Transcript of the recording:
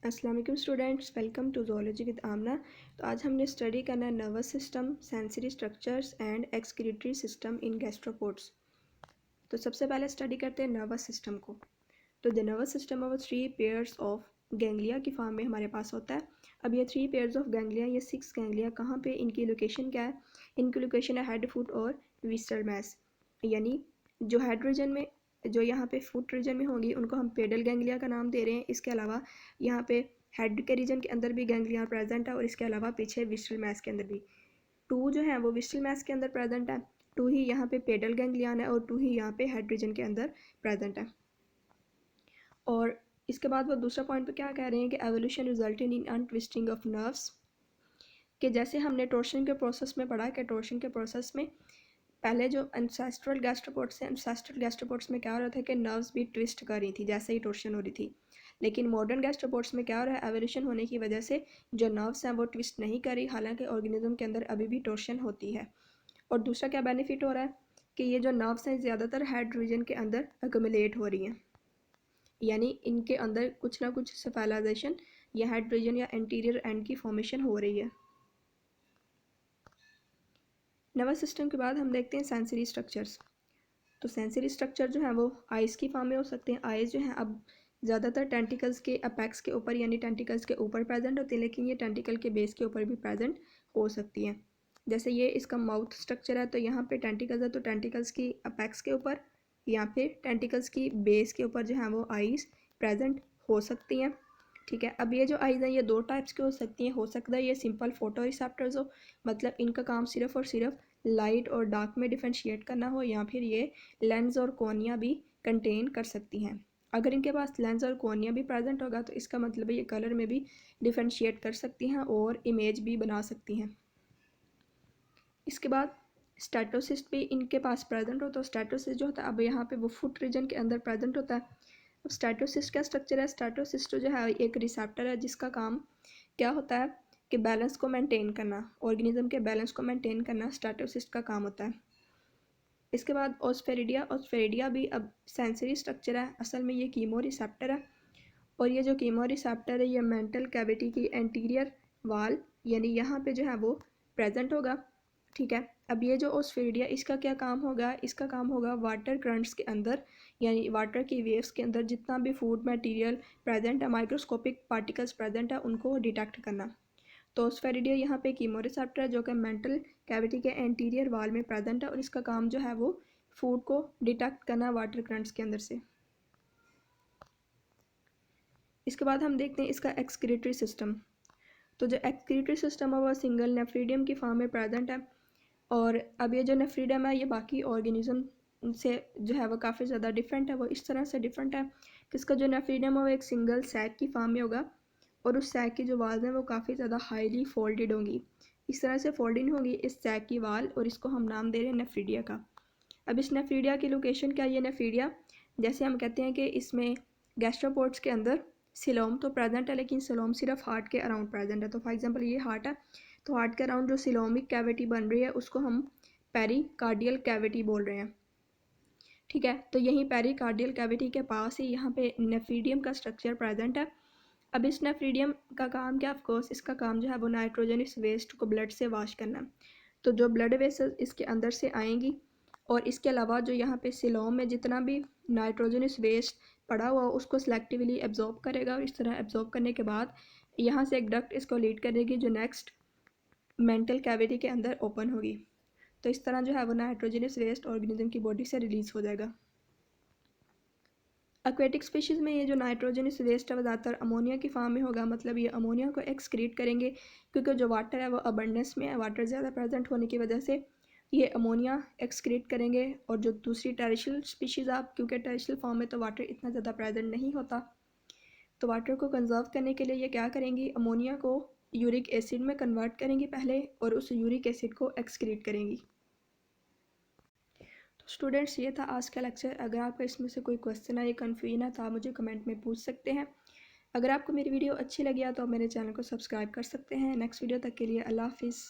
अस्सलाम वालेकुम students, welcome to zoology with Amna. तो आज हमने स्टडी करना है nervous system, sensory structures and excretory system in gastropods. तो सबसे पहले स्टडी करते हैं नर्वस सिस्टम को। तो the nervous system of 3 pairs of ganglia की फॉर्म में हमारे पास होता है। अब ये 3 पेयर्स ऑफ गैंग्लिया, ये 6 गैंग्लिया कहाँ पे, इनकी लोकेशन क्या है? इनकी लोकेशन है हेड, फुट और विस्टल मैस। यानी जो हेड रीजन में, जो यहाँ पे फुट रीजन में होंगी उनको हम पेडल गैंग्लिया का नाम दे रहे हैं। इसके अलावा यहाँ पे हेड के रीजन के अंदर भी गैंग्लिया प्रेजेंट है और इसके अलावा पीछे विस्टल मैस के अंदर भी 2 जो है वो विस्टल मैस के अंदर प्रेजेंट है, 2 ही यहाँ पे पेडल गैंग्लियन है और 2 ही यहाँ पे हेड रीजन के अंदर प्रेजेंट है। और इसके बाद वो दूसरा पॉइंट पे क्या कह रहे हैं कि evolution resulted in untwisting of nerves, कि जैसे हमने टॉर्शन के प्रोसेस में पढ़ा कि टॉर्शन के प्रोसेस में पहले जो एंसेस्ट्रल गैस्ट्रोपोड्स हैं, एंसेस्ट्रल गैस्ट्रोपोड्स में क्या हो रहा था कि नर्व्स भी ट्विस्ट कर रही थी जैसे ही टॉर्शन हो रही थी। लेकिन मॉडर्न गैस्ट्रोपोड्स में क्या हो रहा है, एवोल्यूशन होने की वजह से जो नर्व्स हैं वो ट्विस्ट नहीं कर रही, हालांकि ऑर्गेनिज्म के अंदर अभी भी टॉर्शन होती है। और दूसरा क्या बेनिफिट हो रहा है कि ये जो नर्व्स हैं ज़्यादातर हेड रीजन के अंदर अक्यूमुलेट हो रही हैं, यानी इनके अंदर कुछ ना कुछ सेफलाइजेशन या हेड रीजन या एंटीरियर एंड की फॉर्मेशन हो रही है। नर्वस सिस्टम के बाद हम देखते हैं सेंसरी स्ट्रक्चर्स। तो सेंसरी स्ट्रक्चर जो है वो आइज़ की फॉर्म में हो सकते हैं। आइज़ जो हैं अब ज़्यादातर टेंटिकल्स के अपेक्स के ऊपर यानी टेंटिकल्स के ऊपर प्रेजेंट होती है, लेकिन ये टेंटिकल के बेस के ऊपर भी प्रेजेंट हो सकती हैं। जैसे ये इसका माउथ स्ट्रक्चर है, तो यहाँ पे टेंटिकल्स है तो टेंटिकल्स की अपेक्स के ऊपर या फिर टेंटिकल्स की बेस के ऊपर जो है वो आइज़ प्रेजेंट हो सकती हैं। ठीक है, अब ये जो आइज़ हैं ये 2 टाइप्स की हो सकती हैं। हो सकता है ये सिंपल फोटो रिसेप्टर्स हो, मतलब इनका काम सिर्फ और सिर्फ लाइट और डार्क में डिफ्रेंशिएट करना हो, या फिर ये लेंस और कोनिया भी कंटेन कर सकती हैं। अगर इनके पास लेंस और कोनिया भी प्रेजेंट होगा तो इसका मतलब है ये कलर में भी डिफ्रेंशिएट कर सकती हैं और इमेज भी बना सकती हैं। इसके बाद स्टैटोसिस्ट भी इनके पास प्रेजेंट होता है। स्टैटोसिस्ट जो होता है अब यहाँ पे वो फुट रीजन के अंदर प्रेजेंट होता है। अब स्टैटोसिस्ट का स्ट्रक्चर है, स्टैटोसिस्ट जो है एक रिसेप्टर है जिसका काम क्या होता है कि बैलेंस को मेंटेन करना, ऑर्गेनिज्म के बैलेंस को मेंटेन करना स्टैटोसिस्ट का काम होता है। इसके बाद ऑस्फेरिडिया, ऑस्फेरिडिया भी अब सेंसरी स्ट्रक्चर है, असल में ये कीमो रिसेप्टर है। और ये जो कीमो रिसेप्टर है ये मेंटल कैविटी की एंटीरियर वाल यानी यहाँ पे जो है वो प्रेजेंट होगा। ठीक है, अब ये जो ऑस्फेरिडिया इसका क्या काम होगा, इसका काम होगा वाटर करंट्स के अंदर यानी वाटर की वेव्स के अंदर जितना भी फूड मटेरियल प्रेजेंट है, माइक्रोस्कोपिक पार्टिकल्स प्रेजेंट है, उनको डिटेक्ट करना। तो ऑस्फेरिडिया यहाँ पे कीमो रिसेप्टर है जो कि मेंटल कैविटी के एंटीरियर वाल में प्रेजेंट है और इसका काम जो है वो फूड को डिटेक्ट करना वाटर करंट्स के अंदर से। इसके बाद हम देखते हैं इसका एक्सक्रीटरी सिस्टम। तो जो एक्सक्रीटरी सिस्टम है वो सिंगल नेफ्रीडियम की फॉर्म में प्रेजेंट है। और अब ये जो नेफ्रीडियम है ये बाकी ऑर्गेनिज्म से जो है वो काफ़ी ज़्यादा डिफरेंट है। वो इस तरह से डिफरेंट है कि इसका जो नेफ्रीडियम है वो एक सिंगल सैक की फॉर्म में होगा और उस सैक की जो वाल्स हैं वो काफ़ी ज़्यादा हाईली फोल्डेड होंगी। इस तरह से फोल्डिंग होगी इस सैक की वाल और इसको हम नाम दे रहे हैं नेफ्रीडिया का। अब इस नेफ्रीडिया की लोकेशन क्या है? ये नेफ्रीडिया जैसे हम कहते हैं कि इसमें गैस्ट्रोपोड्स के अंदर सिलोम तो प्रेजेंट है, लेकिन सिलोम सिर्फ हार्ट के अराउंड प्रेजेंट है। तो फॉर एग्जांपल ये हार्ट है, तो हार्ट के अराउंड जो सिलोमिक कैविटी बन रही है उसको हम पेरिकार्डियल कैविटी बोल रहे हैं। ठीक है, तो यहीं पेरिकार्डियल कैविटी के पास ही यहाँ पे नेफ्रीडियम का स्ट्रक्चर प्रेजेंट है। अब इस नेफ्रीडियम का काम क्या? ऑफकोर्स इसका काम जो है वो नाइट्रोजनस वेस्ट को ब्लड से वाश करना। तो जो ब्लड वेसल्स इसके अंदर से आएंगी और इसके अलावा जो यहाँ पे सिलोम में जितना भी नाइट्रोजनस वेस्ट पड़ा हुआ उसको सेलेक्टिवली एब्जॉर्ब करेगा और इस तरह एब्जॉर्ब करने के बाद यहाँ से एक डक्ट इसको लीड करेगी जो नेक्स्ट मेंटल कैविटी के अंदर ओपन होगी। तो इस तरह जो है वो नाइट्रोजनस वेस्ट ऑर्गेनिज्म की बॉडी से रिलीज हो जाएगा। एक्वेटिक स्पीशीज़ में ये जो नाइट्रोजनस वेस्ट है वो ज़्यादातर अमोनिया की फॉर्म में होगा, मतलब ये अमोनिया को एक्सक्रीट करेंगे क्योंकि जो वाटर है वो अबंडेंस में है, वाटर ज़्यादा प्रेजेंट होने की वजह से ये अमोनिया एक्सक्रीट करेंगे। और जो दूसरी टेरिशियल स्पीशीज़ आप, क्योंकि टेरिशियल फॉर्म में तो वाटर इतना ज़्यादा प्रेजेंट नहीं होता, तो वाटर को कंजर्व करने के लिए ये क्या करेंगी, अमोनिया को यूरिक एसिड में कन्वर्ट करेंगी पहले और उस यूरिक एसिड को एक्सक्रीट करेंगी। स्टूडेंट्स ये था आज का लेक्चर। अगर आपका इसमें से कोई क्वेश्चन है या कन्फ्यूजन है तो आप मुझे कमेंट में पूछ सकते हैं। अगर आपको मेरी वीडियो अच्छी लगी है तो आप मेरे चैनल को सब्सक्राइब कर सकते हैं। नेक्स्ट वीडियो तक के लिए अल्लाह हाफिज़।